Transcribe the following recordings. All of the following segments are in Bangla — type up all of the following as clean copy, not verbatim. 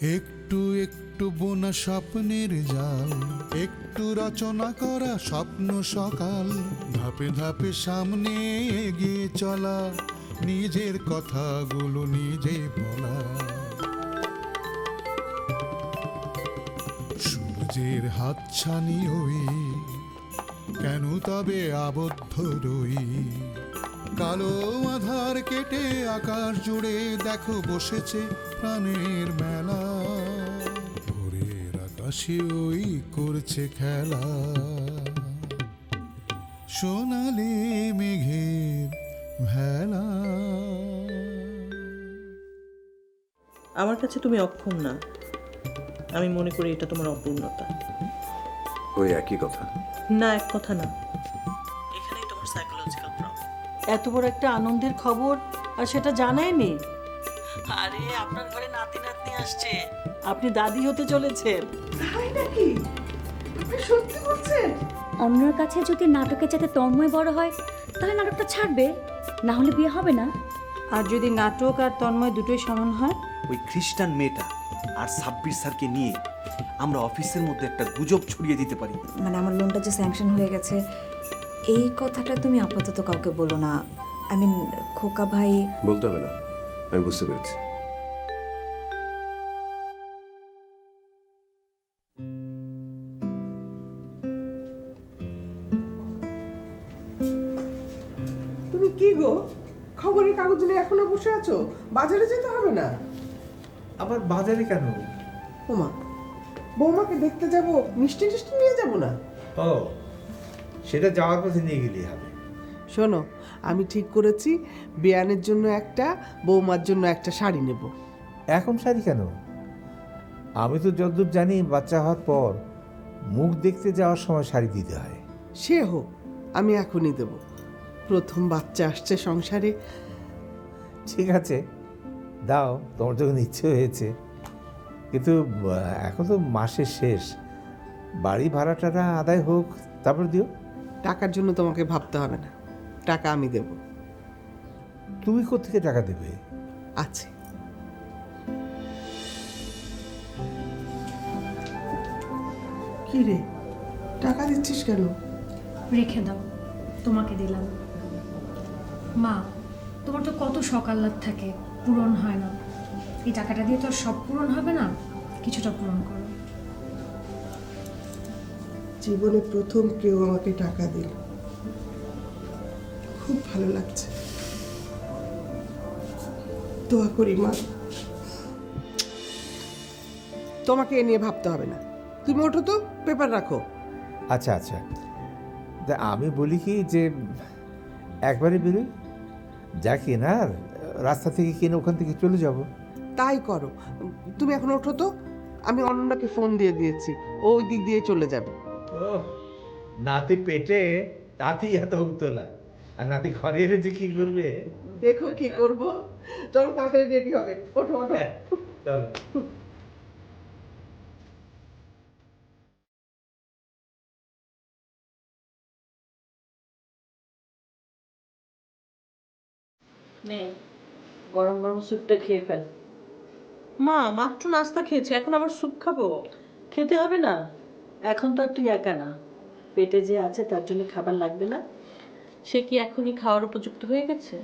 একটু একটু বোনা স্বপ্নের জাল, একটু রচনা করা স্বপ্ন সকাল, ধাপে ধাপে সামনে এগিয়ে চলা, নিজের কথাগুলো নিজে বলা। সূর্যের হাতছানি ওই, কেন তবে আবদ্ধ রই? কালো আধার কেটে আকাশ জুড়ে দেখো বসেছে প্রাণের মেলা, ভোরের আকাশে ওই করছে খেলা, সোনালি মেঘের ভেলা। আমার কাছে তুমি অক্ষম না, আমি মনে করি এটা তোমার অপূর্ণতা। ওই একই কথা। না, এক কথা না, এখানেই তোমার সাইকোলজিক্যাল প্রবলেম। এত বড় একটা আনন্দের খবর আর সেটা জানায়নি। আরে আপনার ঘরে নাতি নাতনি আসছে, আপনি দাদি হতে চলেছেন। তাই নাকি? আপনি সত্যি বলছেন? অন্যর কাছে যদি নাটকের যাতে তন্ময় বড় হয় তাহলে নাটকটা ছাড়বে, না হলে বিয়ে হবে না। আর যদি নাটক আর তন্ময় দুটোই সমান হয়? ওই খ্রিস্টান মেয়েটা আর সাব্বির স্যারকে নিয়ে আমরা অফিসের মধ্যে একটা গুজব ছড়িয়ে দিতে পারি। মানে আমার লোনটা যে স্যাংশন হয়ে গেছে এই কথাটা তুমি আপাতত কাউকে বলো না। আই মিন খোকা ভাই। বলতে হবে না, আমি বুঝতে পেরেছি। তুমি কি গো, খবরের কাগজ নিয়ে এখনো বসে আছো? বাজারে যেতে হবে না? আবার বাজারে কেন? ওমা, বৌমাকে দেখতে যাব, মিষ্টি টিষ্টি নিয়ে যাব না? ও, সেটা যাওয়ার পথে নিয়ে গেলেই হবে। শোনো, আমি ঠিক করেছি বিয়ানের জন্য একটা, বৌমার জন্য একটা শাড়ি নেব। এখন শাড়ি কেন? আমি তো যতদূর জানি বাচ্চা হওয়ার পর মুখ দেখতে যাওয়ার সময় শাড়ি দিতে হয়। সে হোক, আমি এখনই দেব। প্রথম বাচ্চা আসছে সংসারে। ঠিক আছে, দাও, তোমার যখন ইচ্ছে হয়েছে। কিন্তু এখন তো মাসের শেষ, বাড়ি ভাড়াটা আদায় হোক, তারপর দিও। টাকার জন্য তোমাকে ভাবতে হবে না, টাকা আমি দেব। তুমি কোত্থেকে টাকা দেবে? আছে। কি রে, টাকা দিচ্ছিস কেন? রেখে দাও, তোমাকে দিলাম। মা, তোমার তো কত সকাল্লাদ থাকে, পূরণ হয় না। এই টাকাটা দিয়ে তো আর সব পূরণ হবে না, কিছুটা পূরণ করো। জীবনে প্রথম কেউ আমাকে টাকা দিল, খুব ভালো লাগছে। দোয়া করি মা। তোমাকে এ নিয়ে ভাবতে হবে না, তুমি ওঠো তো, পেপার রাখো। আচ্ছা আচ্ছা, তা আমি বলি কি যে একবারে বেরোই, যা কেনার রাস্তা থেকে কিনে ওখান থেকে চলে যাব। তাই করো, তুমি এখন ওঠো তো, আমি অনন্যাকে ফোন দিয়ে দিয়েছি, ও ওই দিক দিয়ে চলে যাবে। ও, নাতি পেটে নাতি এত উতলা, আর নাতি ঘরে এলে যে কি করবে। দেখো কি করব। চলো তাড়াতাড়ি রেডি হবে, ওঠো ওঠো। চলো। নে, গরম গরম স্যুপটা খেয়ে ফেল। মা, মাত্র নাস্তা খেয়েছি, এখন আবার স্যুপ খাবো? খেতে হবে না, এখন তো আর তুই একা না, পেটে যে আছে তার জন্য খাবার লাগবে না। সে কি এখনই খাওয়ার উপযুক্ত হয়ে গেছে?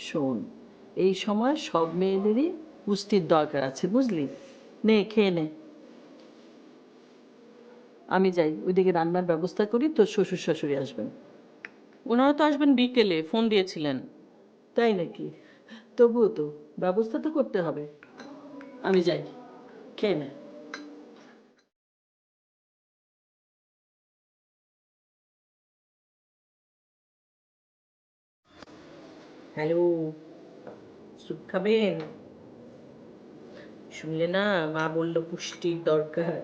শোন, এই সময় সব মেয়েদেরই পুষ্টির দরকার আছে, বুঝলি? নে, খেয়ে নে। আমি যাই, ওইদিকে রান্নার ব্যবস্থা করি, তোর শ্বশুর শাশুড়ি আসবেন। ওনারা তো আসবেন বিকেলে, ফোন দিয়েছিলেন। তাই নাকি? তবুও তো ব্যবস্থা তো করতে হবে। আমি যাই, খেয়ে নে। হ্যালো, স্যুপ খাবেন? শুনলে না, মা বললো পুষ্টির দরকার।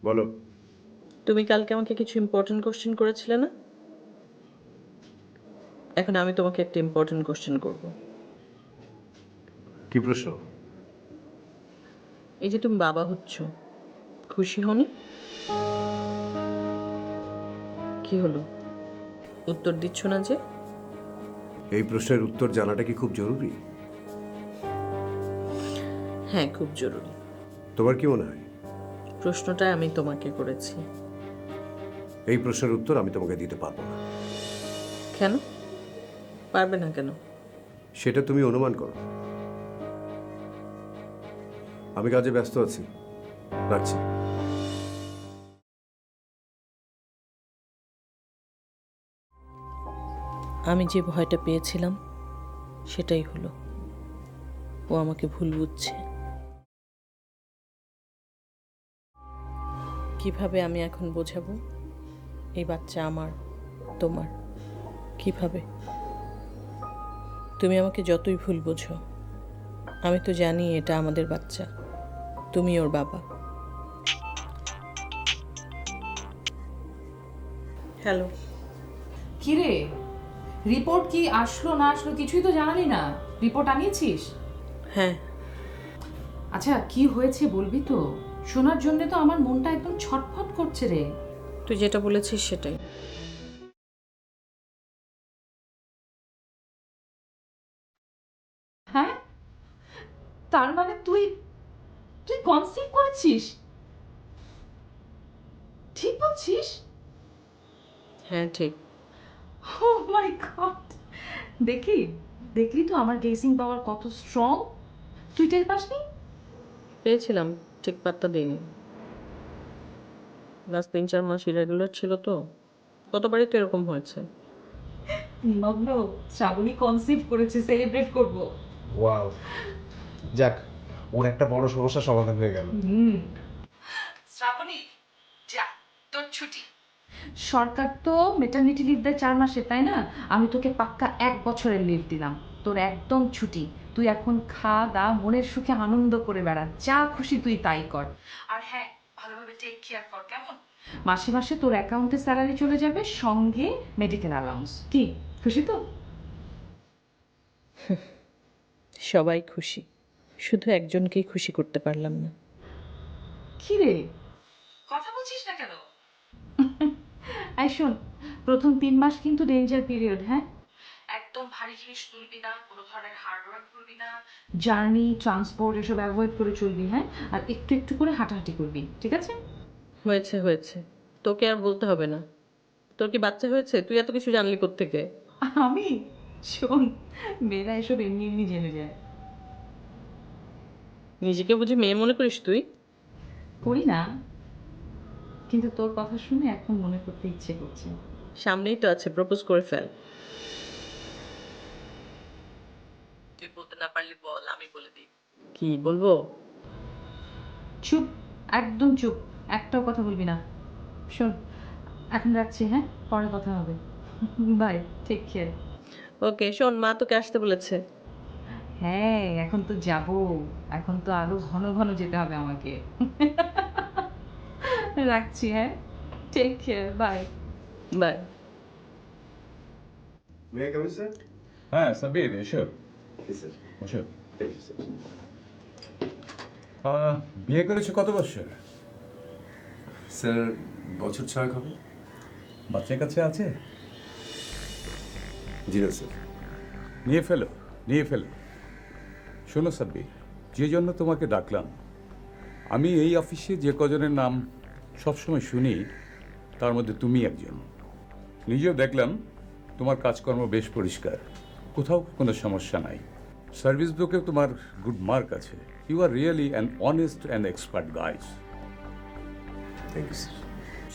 বলো। তুমি কালকে আমাকে কিছু ইম্পর্টেন্ট কোশ্চেন করেছিলে না? এখন আমি তোমাকে একটা ইম্পর্টেন্ট কোশ্চেন করব। কি প্রশ্ন? এই যে তুমি বাবা হচ্ছ, খুশি হনি? কি হলো, উত্তর দিচ্ছ না যে? এই প্রশ্নের উত্তর জানাটা কি খুব জরুরি? হ্যাঁ, খুব জরুরি। তোমার কি মনে হয়? প্রশ্নটা আমি তোমাকে করেছি। এই প্রশ্নের উত্তর আমি তোমাকে দিতে পারবো না। কেন পারবে না কেন? সেটা তুমি অনুমান করো। আমি কাজে ব্যস্ত আছি, রাখছি। আমি যে ভয়টা পেয়েছিলাম সেটাই হলো, ও আমাকে ভুল বুঝছে। কিভাবে আমি এখন বোঝাবো এই বাচ্চা আমার, তোমার? কিভাবে? তুমি আমাকে যতই ভুল বোঝো, আমি তো জানি এটা আমাদের বাচ্চা, তুমি ওর বাবা। হ্যালো। কিরে, রিপোর্ট কি আসলো না আসলো কিছুই তো জানালি না। রিপোর্ট আনিয়েছিস? হ্যাঁ। আচ্ছা, কি হয়েছে বলবি তো? শোনার জন্য তো আমার মনটা একদম ছটফট করছে রে। তুই যেটা বলেছিস সেটাই। হ্যাঁ, তার মানে তুই তুই কনসিভ করেছিস? ঠিক বলছিস? হ্যাঁ ঠিক। ও মাই গড, দেখি দেখলি তো আমার গেসিং পাওয়ার কত স্ট্রং। তুই টের পাসনি? পেয়েছিলাম, ঠিক পাত্তা দিইনি। লাস্ট 3-4 মাস ইরেগুলার ছিল তো, কতবারই তো এরকম হয়েছে। মগ্ন, শ্রাবণী কনসিভ করেছে, সেলিব্রেট করব। ওয়াও, যাক, ওর একটা বড় সমস্যা সমাধান হয়ে গেল। শ্রাবণী, যা, তোর ছুটি। সরকার তো মেটারনিটি লিভ দেয় 4 মাসে, তাই না? আমি তোকে পাক্কা 1 বছরের লিভ দিলাম। তোর একদম ছুটি। তুই এখন খা দা, মনের সুখে আনন্দ করে বেড়া, যা খুশি তুই তাই কর। আর হ্যাঁ, ভালোভাবে টেক কেয়ার কর, কেমন? মাসে মাসে তোর অ্যাকাউন্টে স্যালারি চলে যাবে, সঙ্গে মেডিকেল অ্যালাউন্স। কি খুশি তো? সবাই খুশি, শুধু একজনকেই খুশি করতে পারলাম না। কি রে, কথা বলছিস না কেন? এই শোন, প্রথম 3 মাস কিন্তু ডেঞ্জার পিরিয়ড, হ্যাঁ? একদম ভারী জিনিস তুলবি না, কোনো ধরনের হার্ডওয়ার্ক করবি না, জার্নি ট্রান্সপোর্ট এসব অ্যাভয়েড করে চলবি, হ্যাঁ? আর একটু একটু করে হাঁটাহাঁটি করবি, ঠিক আছে? হয়েছে হয়েছে, তোকে আর বলতে হবে না। তোর কি বাচ্চা হয়েছে? তুই এত কিছু জানলি কোত্থেকে? আমি, শোন, মেয়েরা এসব এমনি এমনি জেনে যায়। নিজেকে বুঝি মেয়ে মনে করিস তুই? করি না, কিন্তু তোর কথা শুনে এখন মনে করতে ইচ্ছে করছে। সামনেই তো আছে, প্রপোজ করে ফেল। তুই বলতে না পারলে বল, আমি বলে দিই। কি বলবো? চুপ, একদম চুপ, একটাও কথা বলবি না। শোন, এখন রাখছি, হ্যাঁ? পরে কথা হবে। By, take care. ওকে, শোন, মা তোকে আসতে বলেছে। হ্যাঁ, এখন তো যাব, এখন তো আরো ঘন ঘন যেতে হবে আমাকে। রাখছি, হ্যাঁ? Take care, bye. বাই। হ্যাঁ সাবির, এসো বসো। বিয়ে করেছো কত বছর? স্যার, বছর 6 হবে। বাচ্চার কাছে আছে? জি না স্যার। নিয়ে ফেলো, নিয়ে ফেলো। শোনো সাব্বির, যে জন্য তোমাকে ডাকলাম, আমি এই অফিসে যে কজনের নাম সবসময় শুনি, তার মধ্যে তুমি একজন। নিজেও দেখলাম তোমার কাজকর্ম বেশ পরিষ্কার, কোথাও কোনো সমস্যা নাই। সার্ভিস বুকেও তোমার গুড মার্ক আছে। You are really an honest and expert guys. Thank you sir.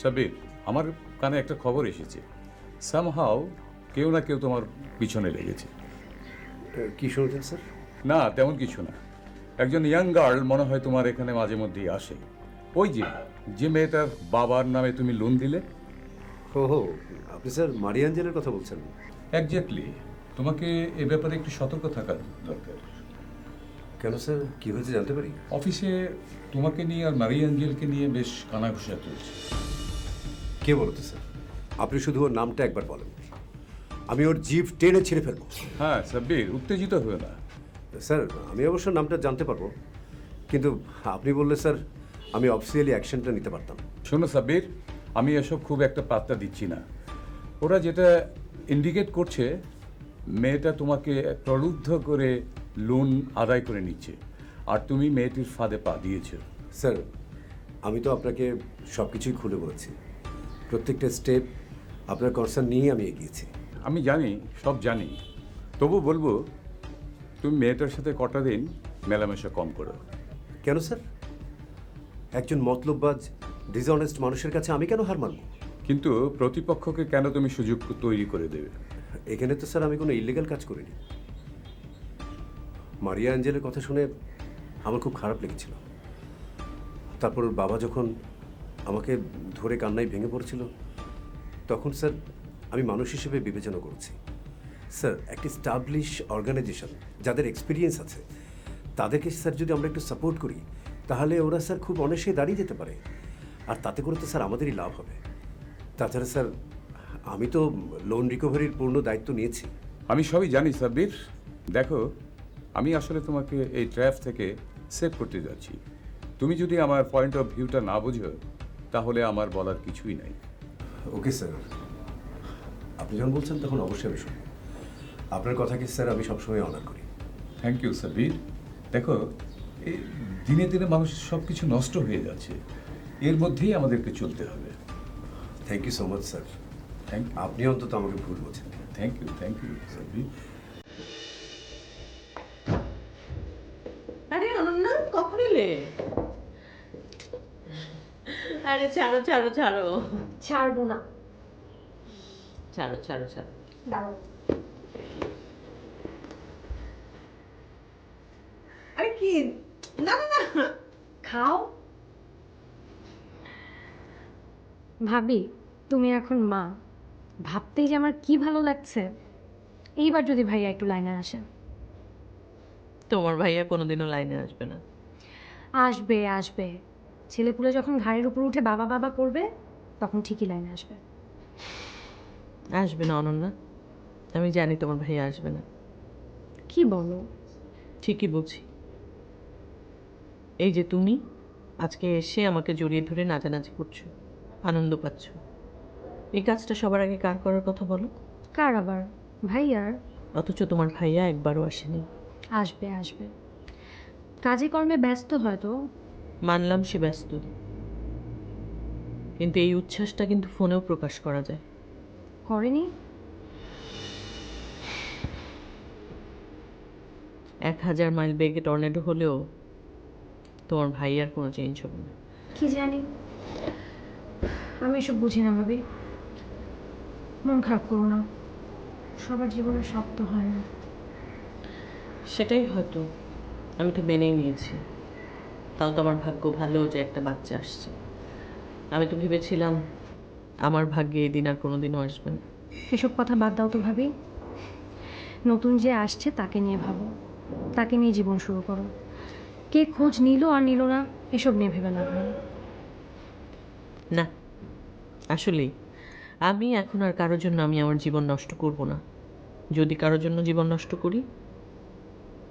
Sabir, আমার কানে একটা খবর এসেছে, সামহাও কেউ না কেউ তোমার পিছনে লেগেছে। কি শুনছেন স্যার? না, তেমন কিছু না। একজন ইয়াং গার্ল মনে হয় তোমার এখানে মাঝে মধ্যেই আসে। ওই যে মেয়েটার বাবার নামে তুমি লোন দিলে। ও, আপনি স্যার মারিয়াঞ্জেলের কথা বলছেন? এক্স্যাক্টলি। তোমাকে এ ব্যাপারে একটু সতর্ক থাকা দরকার। কেন স্যার, কি হয়েছে জানতে পারি? অফিসে তোমাকে নিয়ে আর মারিয়া অ্যাঞ্জেলকে নিয়ে বেশ কানাঘুষা চলছে। কে বলতো স্যার? আপনি শুধু ওর নামটা একবার বলেন, আমি ওর জিভ টেনে ছিঁড়ে ফেলবো। হ্যাঁ সাব্বির, উত্তেজিত হয়ে না। স্যার আমি অবশ্য নামটা জানতে পারবো, কিন্তু আপনি বললে স্যার আমি অফিসিয়ালি অ্যাকশনটা নিতে পারতাম। শোনো সাব্বির, আমি এসব খুব একটা পাত্তা দিচ্ছি না। ওরা যেটা ইন্ডিকেট করছে, মেয়েটা তোমাকে প্রলুব্ধ করে লোন আদায় করে নিচ্ছে, আর তুমি মেয়েটির ফাঁদে পা দিয়েছো। স্যার আমি তো আপনাকে সব কিছুই খুলে বলেছি, প্রত্যেকটা স্টেপ আপনার কনসার্ন নিয়েই আমি এগিয়েছি। আমি জানি, সব জানি, তবু বলবো তুমি মেয়েটার সাথে কটা দিন মেলামেশা কম করো। কেন স্যার? একজন মতলববাজ ডিসঅনেস্ট মানুষের কাছে আমি কেন হার মানব? কিন্তু প্রতিপক্ষকে কেন তুমি সুযোগ তৈরি করে দেবে? এখানে তো স্যার আমি কোনো ইলিগাল কাজ করিনি। মারিয়া অ্যাঞ্জেলের কথা শুনে আমার খুব খারাপ লেগেছিল। তারপর ওর বাবা যখন আমাকে ধরে কান্নায় ভেঙে পড়ছিল, তখন স্যার আমি মানুষ হিসেবে বিবেচনা করছি। স্যার একটি স্টাবলিশ অর্গানাইজেশন যাদের এক্সপিরিয়েন্স আছে, তাদেরকে স্যার যদি আমরা একটু সাপোর্ট করি, তাহলে ওরা স্যার খুব অনায়াসে দাঁড়িয়ে যেতে পারে, আর তাতে করে তো স্যার আমাদেরই লাভ হবে। তাছাড়া স্যার আমি তো লোন রিকভারির পূর্ণ দায়িত্ব নিয়েছি। আমি সবই জানি সাব্বির। দেখো, আমি আসলে তোমাকে এই ট্র্যাপ থেকে সেভ করতে যাচ্ছি। তুমি যদি আমার পয়েন্ট অফ ভিউটা না বোঝো, তাহলে আমার বলার কিছুই নাই। ওকে স্যার, আপনি যখন বলছেন তখন অবশ্যই আমি শুনব। আপনার কথাকে স্যার আমি সবসময় অনার করি। Thank you Sabbir. দেখো, এই দিনে দিনে মানুষের সব কিছু নষ্ট হয়ে যাচ্ছে, এর মধ্যেই আমাদেরকে চলতে হবে। Thank you so much sir. Thank you. আপনি অন্তত আমাকে ভুল বোঝেন। Thank you Sabbir. আরে অনন্যা, কখন এলে? আরে ছাড়ো ছাড়ো ছাড়ো ছাড়বো না। ছাড়ো ছাড়ো ছাড়ো। দাঁড়াও। আরে কি? না না না, খাও। ভাবি, তুমি এখন মা, ভাবতেই যে আমার কি ভালো লাগছে। এইবার যদি ভাইয়া একটু লাইনে আসে। তোমার ভাইয়া কোনোদিনও লাইনে আসবে না। আসবে আসবে, ছেলেপুলে যখন ঘাড়ের উপর উঠে বাবা বাবা করবে, তখন ঠিকই লাইনে আসবে। আসবে না অনন্যা, আমি জানি তোমার ভাইয়া আসবে না। কি বলো? ঠিকই বলছি। এই যে তুমি আজকে এসে আমাকে জড়িয়ে ধরে নাচানাচি করছো, আনন্দ পাচ্ছ, এই কাজটা সবার আগে কার করার কথা বলো? কার আবার? ভাইয়ার। অথচ তোমার ভাইয়া একবারও আসেনি। আসবে আসবে, কাজে কর্মে ব্যস্ত হয়তো। মানলাম সে ব্যস্ত, কিন্তু এই উচ্ছ্বাসটা কিন্তু ফোনেও প্রকাশ করা যায়। করেনি? 1000 মাইল বেগে টর্নেডো হলেও তোমার ভাইয়ার কোনো চেঞ্জ হবে না। কি জানি, আমি এসব বুঝি না ভাবি। মন খারাপ করো না, সবার জীবনে সব তো হয় না। সেটাই হয়তো, আমি তো মেনেই নিয়েছি। তাও তো আমার ভাগ্য ভালো যে একটা বাচ্চা আসছে। আমি তো ভেবেছিলাম আমার ভাগ্যে এই দিন আর কোনোদিনও আসবে না। এসব কথা বাদ দাও তো ভাবি, নতুন যে আসছে তাকে নিয়ে ভাবো, তাকে নিয়ে জীবন শুরু করো। কে খোঁজ নিল আর নিল না, এসব নিয়ে ভেবে না ভাই। না, আসলেই আমি এখন আর কারোর জন্য আমি আমার জীবন নষ্ট করব না। যদি কারোর জন্য জীবন নষ্ট করি,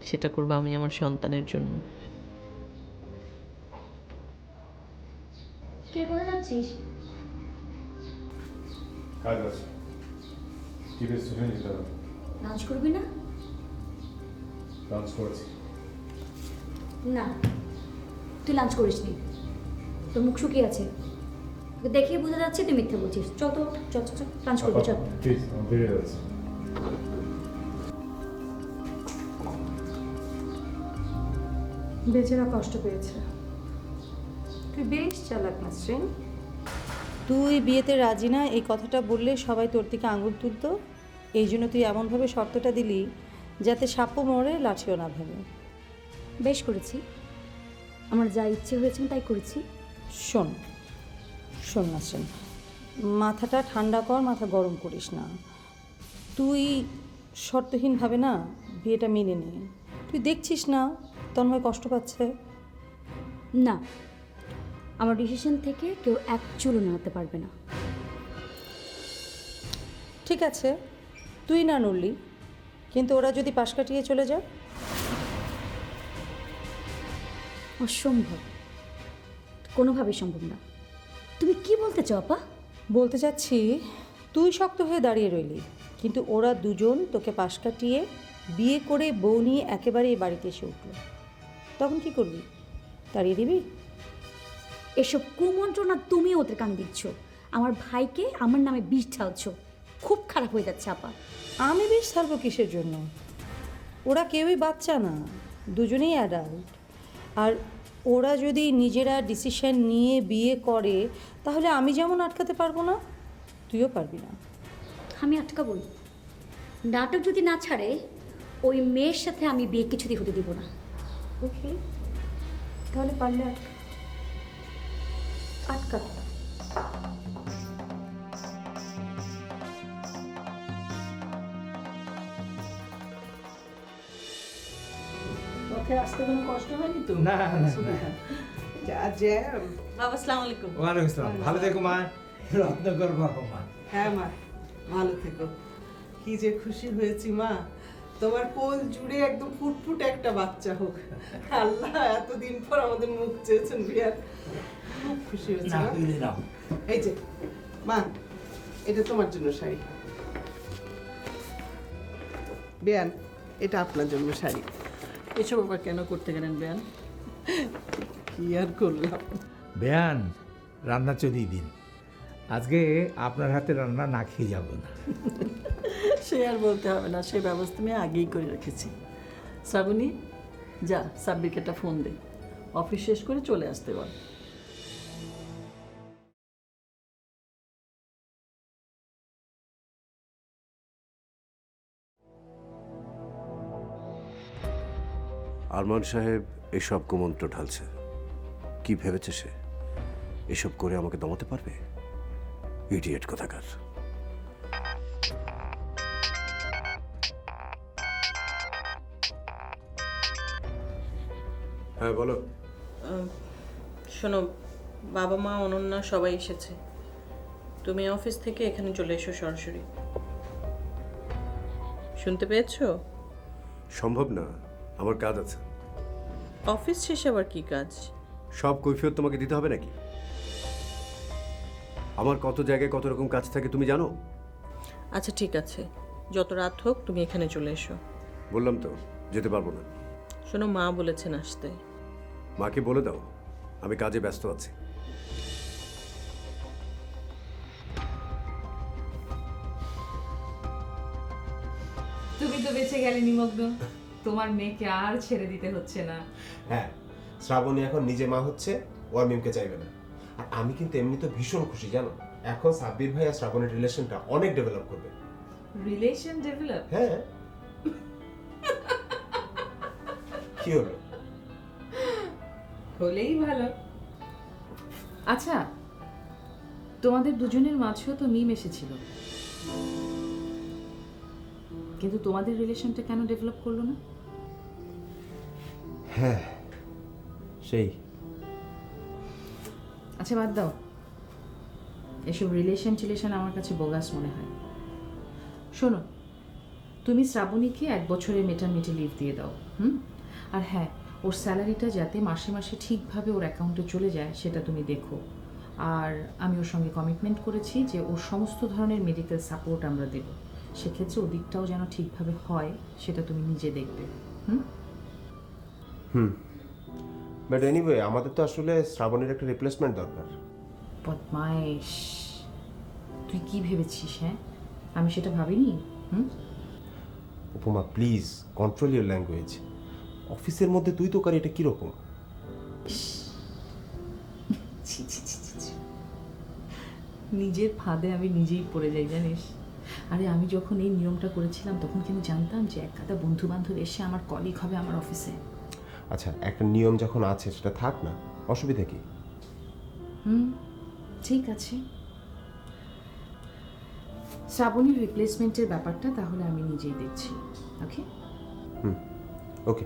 সেটা করবো আমি আমার সন্তানের জন্য। কে করে যাচ্ছিস? কাজ আছে, কি রেস্টুরেন্টে যেতে হবে? লাঞ্চ করবি না? লাঞ্চ করেছি। না, তুই লাঞ্চ করিসনি, তোর মুখ শুকিয়ে আছে, তোকে দেখে বোঝা যাচ্ছে তুই মিথ্যে বলছিস। চল তো, চল চল চল, লাঞ্চ করবি চল। প্লিজ, আমার দেরি হয়ে যাচ্ছে। বেচারা কষ্ট পেয়েছে। তুই বেশ চালাক নাসরিন। তুই বিয়েতে রাজি না এই কথাটা বললে সবাই তোর দিকে আঙুল তুলতো, এই জন্য তুই এমনভাবে শর্তটা দিলি যাতে সাপও মরে লাঠিও না ভাঙে। বেশ করেছি, আমার যা ইচ্ছে হয়েছে তাই করেছি। শোন শোন নাসরিন, মাথাটা ঠান্ডা কর, মাথা গরম করিস না। তুই শর্তহীনভাবে না বিয়েটা মেনে নে। তুই দেখছিস না তন্ময় কষ্ট পাচ্ছে। না, আমার ডিসিশন থেকে কেউ এক চুলও নাড়াতে পারবে না। ঠিক আছে, তুই না নড়লি, কিন্তু ওরা যদি পাশ কাটিয়ে চলে যায়? অসম্ভব, কোনোভাবেই সম্ভব না। তুমি কি বলতে চাও আপা? বলতে চাচ্ছি, তুই শক্ত হয়ে দাঁড়িয়ে রইলি, কিন্তু ওরা দুজন তোকে পাশ কাটিয়ে বিয়ে করে বউ নিয়ে একেবারে এই বাড়িতে এসে উঠল, তখন কি করবি? তাড়িয়ে দিবি? এসব কুমন্ত্রণা তুমি ওদের কান দিচ্ছ, আমার ভাইকে আমার নামে বিষ ঢালছ। খুব খারাপ হয়ে যাচ্ছে আপা। আমি বেশ ছাড়বো কিসের জন্য? ওরা কেউই বাচ্চা না, দুজনেই অ্যাডাল্ট। আর ওরা যদি নিজেরা ডিসিশন নিয়ে বিয়ে করে, তাহলে আমি যেমন আটকাতে পারবো না, তুইও পারবি না। আমি আটকাবই। নাটক যদি না ছাড়ে, ওই মেয়ের সাথে আমি বিয়ে কিছুতেই হতে দিব না। ওকে, তাহলে পারলে আটকা। পথে আসতে কোনো কষ্ট হয়নি তো? না না যা জ্যাম। বাবা আসসালামু আলাইকুম। ওয়ালাইকুম আসসালাম। ভালো থেকো মা, রত্নকর বাবা মা। হ্যাঁ মা, ভালো থেকো। কি যে খুশি হয়েছি মা, তোমার কোল জুড়ে একদম ফুটফুট একটা বাচ্চা হোক। আল্লাহ এতদিন পর আমাদের মুখ চেয়েছেন বিয়ার, খুব খুশি হয়েছে না মা। তুই নাও। এই যে মা, এটা তোমার জন্য শাড়ি। বেয়ান, এটা আপনার জন্য শাড়ি। এসব আবার কেন করতে গেলেন বেয়ান? কি আর করলাম। বেয়ান, রান্না চলিয়ে দিন। আজকে আপনার হাতে রান্না না খেয়ে যাব না। সে আর বলতে হবে না, সে ব্যবস্থা আমি আগেই করে রেখেছি। শ্রাবণী, যা সাব্বিরকে একটা ফোন দে, অফিস শেষ করে চলে আসতে বল। আরমান সাহেব এসব কুমন্ত্র ঢালছে। কি ভেবেছে সে এসব করে আমাকে দমাতে পারবে? ইডিয়েট কোথাকার। হ্যাঁ বলো। শোনো, বাবা মা অনন্যা সবাই এসেছে, তুমি অফিস থেকে এখানে চলে এসো সরাসরি। শুনতে পেয়েছো? সম্ভব না, আমার কাজ আছে। অফিস শেষে আবার কি কাজ? সব কৈফিয়ত তোমাকে দিতে হবে নাকি? আমার কত জায়গায় কত রকম কাজ থাকে তুমি জানো? আচ্ছা ঠিক আছে, যত রাত হোক তুমি এখানে চলে এসো। বললাম তো যেতে পারবো না। শোনো, মা বলেছেন আসতে। মাকে বলে দাও আমি কাজে ব্যস্ত আছি। তুমি তো বেঁচে গেলে নিমগ্ন, তোমার মেয়েকে আর ছেড়ে দিতে হচ্ছে না। হ্যাঁ, শ্রাবণী এখন নিজে মা হচ্ছে, ও আর মিমকে চাইবে না। আর আমি কিন্তু এমনি তো ভীষণ খুশি জানো, এখন সাব্বির ভাই আর শ্রাবণীর রিলেশনটা অনেক ডেভেলপ করবে। Relation develop? হ্যাঁ। কি হলো? হলেই ভালো। আচ্ছা, তোমাদের দুজনের মাঝেও তো মিম এসেছিল, কিন্তু তোমাদের রিলেশনটা কেন ডেভেলপ করলো না? হ্যাঁ সেই। আচ্ছা বাদ দাও, এসব রিলেশন টিলেশন আমার কাছে বোগাস মনে হয়। শোনো, তুমি শ্রাবণীকে 1 বছরের মেটারনিটি লিভ দিয়ে দাও। আর হ্যাঁ, ওর স্যালারিটা যাতে মাসে মাসে ঠিকভাবে ওর অ্যাকাউন্টে চলে যায় সেটা তুমি দেখো। আর আমি ওর সঙ্গে কমিটমেন্ট করেছি যে ওর সমস্ত ধরনের মেডিকেল সাপোর্ট আমরা দেব, সেক্ষেত্রে ওদিকটাও যেন ঠিকভাবে হয় সেটা তুমি নিজে দেখবে। বাট এনিওয়ে, আমাদের তো আসলে শ্রাবণীর একটা রিপ্লেসমেন্ট দরকার। বদমাইশ, তুই কি ভেবেছিস? হ্যাঁ, আমি সেটা ভাবিনি। উপমা প্লিজ কন্ট্রোল ইউর ল্যাঙ্গুয়েজ। অফিসের মধ্যে তুই তো কারি, এটা কিরকম? নিজের ফাঁদে আমি নিজেই পড়ে যাই জানিস। আরে আমি যখন এই নিয়মটা করেছিলাম তখন কিন্তু জানতাম যে এক গাদা বন্ধু বান্ধব এসে আমার কলিগ হবে আমার অফিসে। আচ্ছা, একটা নিয়ম যখন আছে সেটা থাক না, অসুবিধা কি? ঠিক আছে, শ্রাবণীর রিপ্লেসমেন্টের ব্যাপারটা তাহলে আমি নিজেই দেখছি। ওকে ওকে।